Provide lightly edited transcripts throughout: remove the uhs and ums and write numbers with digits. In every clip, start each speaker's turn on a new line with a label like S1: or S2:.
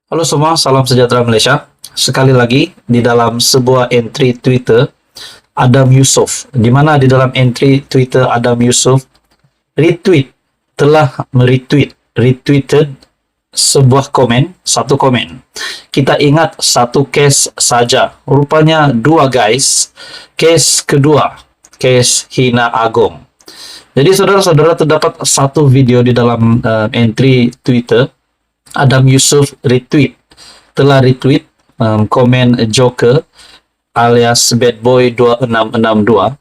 S1: Halo semua, salam sejahtera Malaysia. Sekali lagi di dalam sebuah entry Twitter Adam Yusof, di mana di dalam entry Twitter Adam Yusof retweeted sebuah komen, satu komen. Kita ingat satu case saja, rupanya dua guys. Case kedua, case Hina Agong. Jadi saudara-saudara, terdapat satu video di dalam entry Twitter Adam Yusof telah retweet komen Joker alias Bad Boy 2662.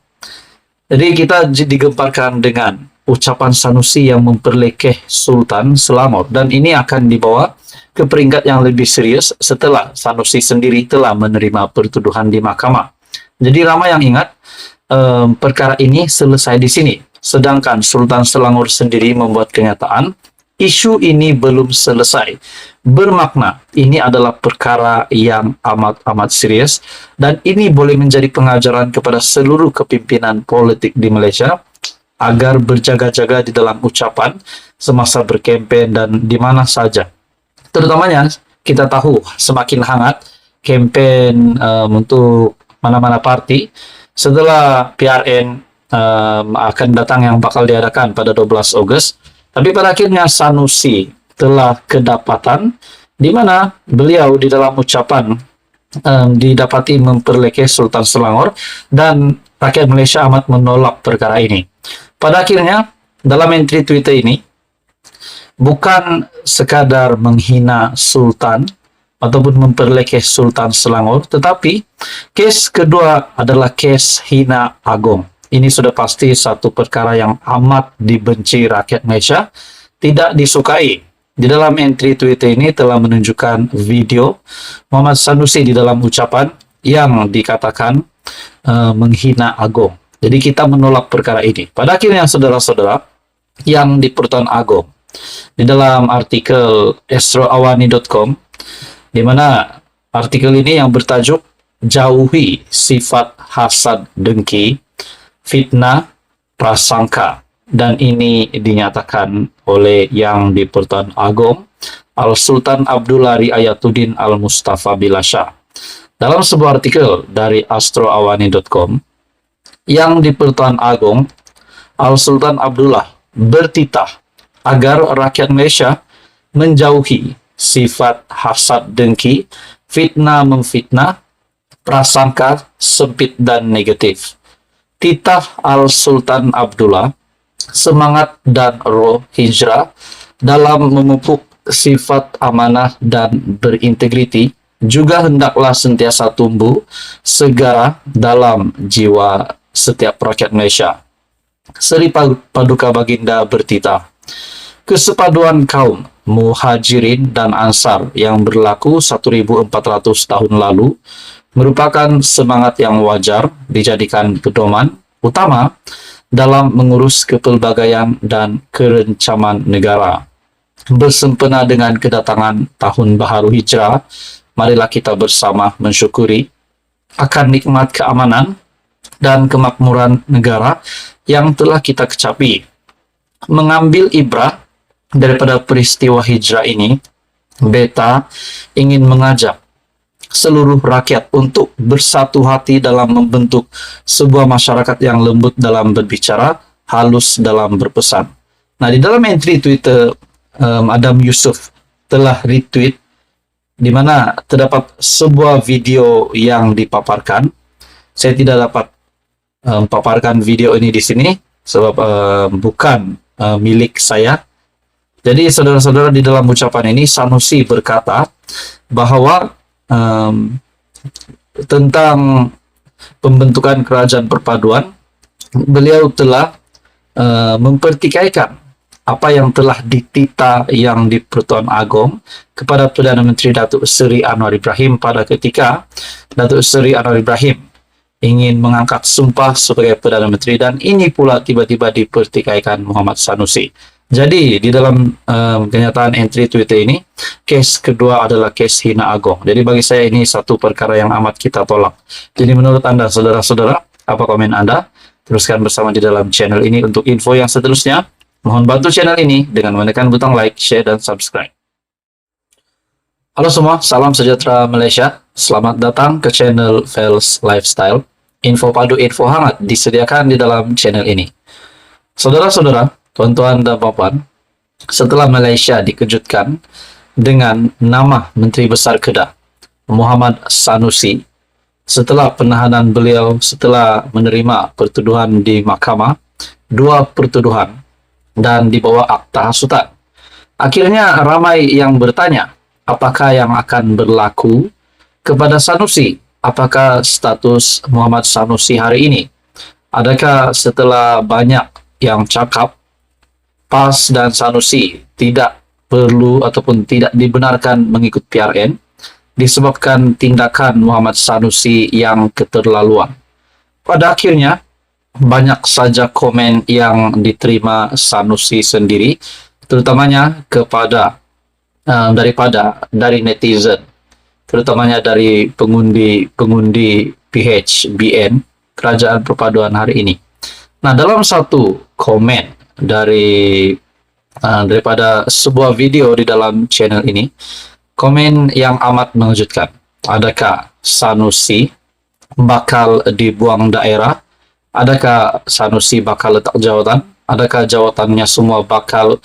S1: Jadi kita digemparkan dengan ucapan Sanusi yang memperlekeh Sultan Selangor, dan ini akan dibawa ke peringkat yang lebih serius setelah Sanusi sendiri telah menerima pertuduhan di mahkamah. Jadi ramai yang ingat perkara ini selesai di sini, sedangkan Sultan Selangor sendiri membuat kenyataan isu ini belum selesai. Bermakna ini adalah perkara yang amat serius, dan ini boleh menjadi pengajaran kepada seluruh kepimpinan politik di Malaysia agar berjaga-jaga di dalam ucapan semasa berkempen dan di mana saja. Terutamanya kita tahu semakin hangat kempen untuk mana-mana parti setelah PRN akan datang yang bakal diadakan pada 12 Ogos. Tapi pada akhirnya Sanusi telah kedapatan di mana beliau di dalam ucapan didapati memperlekeh Sultan Selangor, dan rakyat Malaysia amat menolak perkara ini. Pada akhirnya dalam entry Twitter ini bukan sekadar menghina Sultan ataupun memperlekeh Sultan Selangor, tetapi case kedua adalah case Hina Agong. Ini sudah pasti satu perkara yang amat dibenci rakyat Malaysia, tidak disukai. Di dalam entry Twitter ini telah menunjukkan video Muhammad Sanusi di dalam ucapan yang dikatakan menghina Agong. Jadi kita menolak perkara ini. Pada akhirnya saudara-saudara yang di Pertuan Agong, di dalam artikel astroawani.com, di mana artikel ini yang bertajuk jauhi sifat hasad dengki, fitnah, prasangka, dan ini dinyatakan oleh yang di Pertuan Agong Al-Sultan Abdullah Riayatuddin Al-Mustafa Bilasha. Dalam sebuah artikel dari astroawani.com, yang di Pertuan Agong Al-Sultan Abdullah bertitah agar rakyat Malaysia menjauhi sifat hasad dengki, fitnah memfitnah, prasangka sempit dan negatif. Titah Al-Sultan Abdullah, semangat dan roh hijrah dalam memupuk sifat amanah dan berintegriti juga hendaklah sentiasa tumbuh segara dalam jiwa setiap rakyat Malaysia. Seri Paduka Baginda bertitah, kesepaduan kaum Muhajirin dan Ansar yang berlaku 1400 tahun lalu merupakan semangat yang wajar dijadikan pedoman utama dalam mengurus kepelbagaian dan kerencaman negara. Bersempena dengan kedatangan Tahun Baharu Hijrah, marilah kita bersama mensyukuri akan nikmat keamanan dan kemakmuran negara yang telah kita kecapi. Mengambil ibrah daripada peristiwa hijrah ini, beta ingin mengajak seluruh rakyat untuk bersatu hati dalam membentuk sebuah masyarakat yang lembut dalam berbicara, halus dalam berpesan. Nah, di dalam entry Twitter Adam Yusof telah retweet di mana terdapat sebuah video yang dipaparkan. Saya tidak dapat paparkan video ini di sini sebab bukan milik saya. Jadi saudara-saudara, di dalam ucapan ini Sanusi berkata bahwa tentang pembentukan kerajaan perpaduan, beliau telah mempertikaikan apa yang telah dititah yang di Pertuan Agong kepada Perdana Menteri Datuk Seri Anwar Ibrahim pada ketika Datuk Seri Anwar Ibrahim ingin mengangkat sumpah sebagai Perdana Menteri, dan ini pula tiba-tiba dipertikaikan Muhammad Sanusi. Jadi di dalam kenyataan entry Twitter ini, case kedua adalah case Hina Agong. Jadi bagi saya ini satu perkara yang amat kita tolak. Jadi menurut Anda, saudara-saudara, apa komen Anda? Teruskan bersama di dalam channel ini untuk info yang seterusnya. Mohon bantu channel ini dengan menekan butang like, share, dan subscribe. Halo semua, salam sejahtera Malaysia. Selamat datang ke channel Fels Lifestyle. Info padu info hangat disediakan di dalam channel ini. Saudara-saudara, tuan-tuan dan puan, setelah Malaysia dikejutkan dengan nama Menteri Besar Kedah, Muhammad Sanusi, setelah penahanan beliau setelah menerima pertuduhan di mahkamah, 2 pertuduhan dan dibawa akta hasutan. Akhirnya ramai yang bertanya, apakah yang akan berlaku kepada Sanusi? Apakah status Muhammad Sanusi hari ini? Adakah setelah banyak yang cakap, PAS dan Sanusi tidak perlu ataupun tidak dibenarkan mengikut PRN disebabkan tindakan Muhammad Sanusi yang keterlaluan? Pada akhirnya, banyak saja komen yang diterima Sanusi sendiri, terutamanya dari netizen, terutamanya dari pengundi PHBN, Kerajaan Perpaduan hari ini. Nah, dalam satu komen daripada sebuah video di dalam channel ini, komen yang amat mengejutkan. Adakah Sanusi bakal dibuang daerah? Adakah Sanusi bakal letak jawatan? Adakah jawatannya semua bakal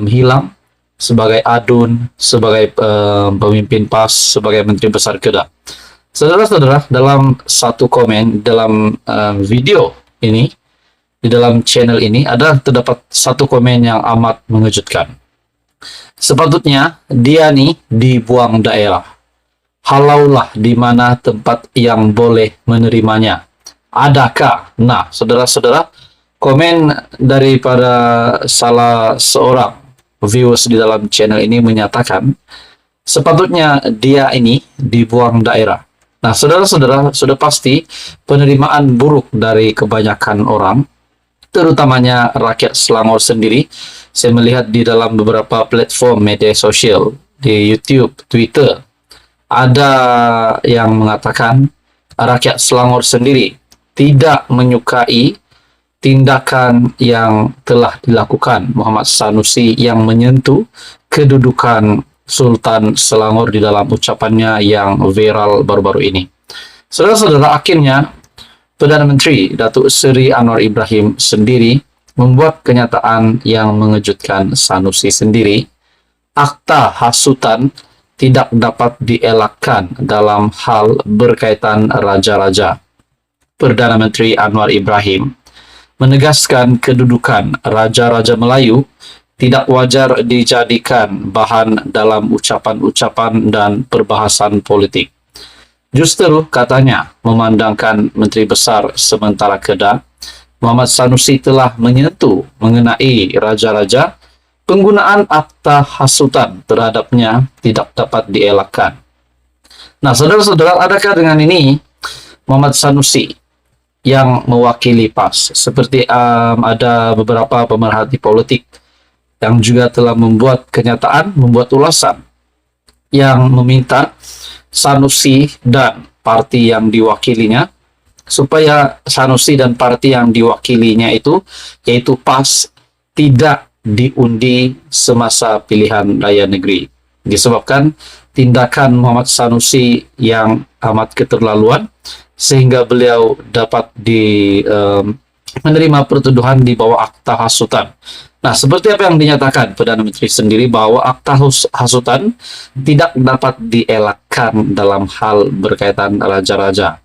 S1: hilang sebagai adun, sebagai pemimpin PAS, sebagai Menteri Besar Kedah? Saudara-saudara, dalam satu komen dalam video ini, di dalam channel ini, terdapat satu komen yang amat mengejutkan. Sepatutnya dia nih dibuang daerah. Halaulah di mana tempat yang boleh menerimanya. Adakah? Nah, saudara-saudara, komen daripada salah seorang viewers di dalam channel ini menyatakan sepatutnya dia ini dibuang daerah. Nah, saudara-saudara, sudah pasti penerimaan buruk dari kebanyakan orang, terutamanya rakyat Selangor sendiri. Saya melihat di dalam beberapa platform media sosial, di YouTube, Twitter, ada yang mengatakan rakyat Selangor sendiri tidak menyukai tindakan yang telah dilakukan Muhammad Sanusi yang menyentuh kedudukan Sultan Selangor di dalam ucapannya yang viral baru-baru ini. Saudara-saudara, akhirnya Perdana Menteri Datuk Seri Anwar Ibrahim sendiri membuat kenyataan yang mengejutkan Sanusi sendiri. Akta hasutan tidak dapat dielakkan dalam hal berkaitan raja-raja. Perdana Menteri Anwar Ibrahim menegaskan kedudukan raja-raja Melayu tidak wajar dijadikan bahan dalam ucapan-ucapan dan perbahasan politik. Justru, katanya, memandangkan Menteri Besar sementara Kedah, Muhammad Sanusi telah menyentuh mengenai raja-raja, penggunaan akta hasutan terhadapnya tidak dapat dielakkan. Nah, saudara-saudara, adakah dengan ini Muhammad Sanusi yang mewakili PAS, seperti ada beberapa pemerhati politik yang juga telah membuat kenyataan, membuat ulasan yang meminta Sanusi dan parti yang diwakilinya, supaya Sanusi dan parti yang diwakilinya itu, yaitu PAS, tidak diundi semasa pilihan raya negeri, disebabkan tindakan Muhammad Sanusi yang amat keterlaluan, sehingga beliau dapat menerima pertuduhan di bawah akta hasutan. Nah, seperti apa yang dinyatakan Perdana Menteri sendiri, bahwa akta hasutan tidak dapat dielakkan dalam hal berkaitan raja-raja.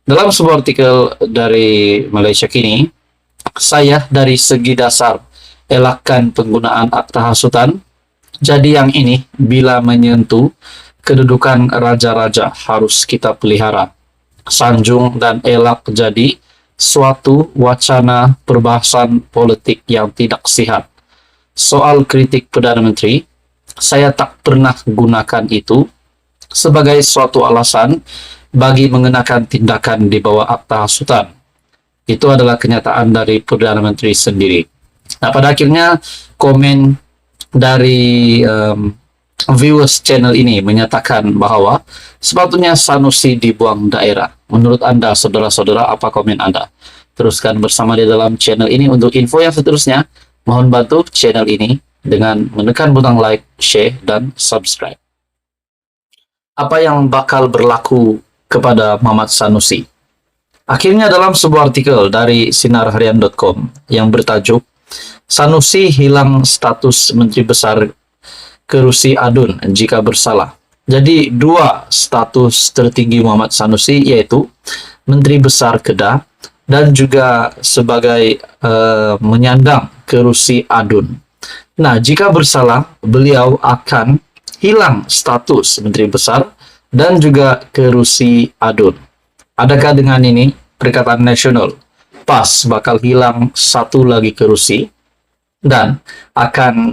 S1: Dalam sebuah artikel dari Malaysia Kini, saya dari segi dasar elakkan penggunaan akta hasutan. Jadi yang ini bila menyentuh kedudukan raja-raja harus kita pelihara, sanjung dan elak jadi suatu wacana perbahasan politik yang tidak sihat. Soal kritik Perdana Menteri, saya tak pernah gunakan itu sebagai suatu alasan bagi mengenakan tindakan di bawah akta hasutan. Itu adalah kenyataan dari Perdana Menteri sendiri. Nah, pada akhirnya komen dari viewers channel ini menyatakan bahwa sepatutnya Sanusi dibuang daerah. Menurut Anda, saudara-saudara, apa komen Anda? Teruskan bersama di dalam channel ini. Untuk info yang seterusnya, mohon bantu channel ini dengan menekan butang like, share, dan subscribe. apa yang bakal berlaku kepada Muhammad Sanusi. Akhirnya dalam sebuah artikel dari sinarharian.com yang bertajuk Sanusi hilang status Menteri Besar Kerusi Adun jika bersalah. Jadi dua status tertinggi Muhammad Sanusi yaitu Menteri Besar Kedah dan juga sebagai menyandang Kerusi Adun. Nah, jika bersalah, beliau akan hilang status Menteri Besar dan juga Kerusi Adun. Adakah dengan ini Perikatan Nasional PAS bakal hilang satu lagi kerusi dan akan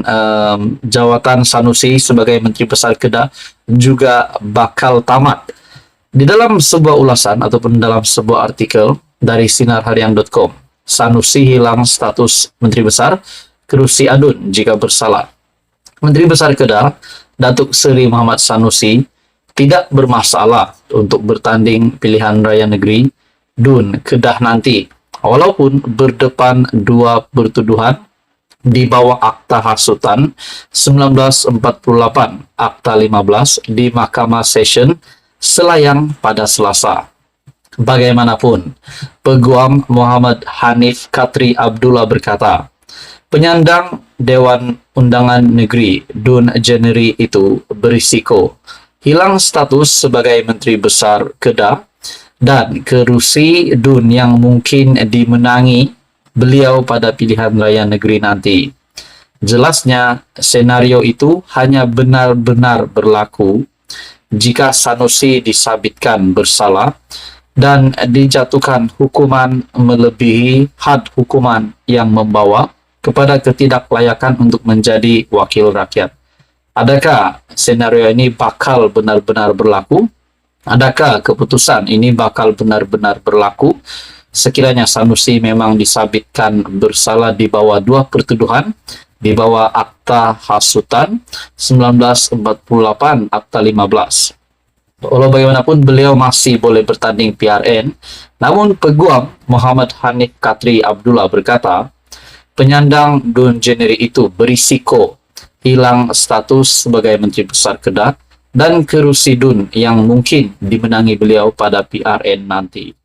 S1: jawatan Sanusi sebagai Menteri Besar Kedah juga bakal tamat? Di dalam sebuah ulasan ataupun dalam sebuah artikel dari sinarharian.com, Sanusi hilang status Menteri Besar, Kerusi Adun jika bersalah. Menteri Besar Kedah, Datuk Seri Muhammad Sanusi, tidak bermasalah untuk bertanding pilihan raya negeri DUN Kedah nanti, walaupun berdepan dua pertuduhan di bawah Akta Hasutan 1948 Akta 15 di Mahkamah Session Selayang pada Selasa. Bagaimanapun, Peguam Muhammad Hanif Katri Abdullah berkata, penyandang Dewan Undangan Negeri DUN Jeneri itu berisiko hilang status sebagai Menteri Besar Kedah dan kerusi DUN yang mungkin dimenangi beliau pada pilihan raya negeri nanti. Jelasnya, senario itu hanya benar-benar berlaku jika Sanusi disabitkan bersalah dan dijatuhkan hukuman melebihi had hukuman yang membawa kepada ketidaklayakan untuk menjadi wakil rakyat. Adakah senario ini bakal benar-benar berlaku? Adakah keputusan ini bakal benar-benar berlaku sekiranya Sanusi memang disabitkan bersalah di bawah dua pertuduhan di bawah Akta Hasutan 1948 Akta 15? Walau bagaimanapun beliau masih boleh bertanding PRN, namun Peguam Muhammad Hanif Katri Abdullah berkata, penyandang DUN Jeneri itu berisiko hilang status sebagai Menteri Besar Kedah dan kerusi DUN yang mungkin dimenangi beliau pada PRN nanti.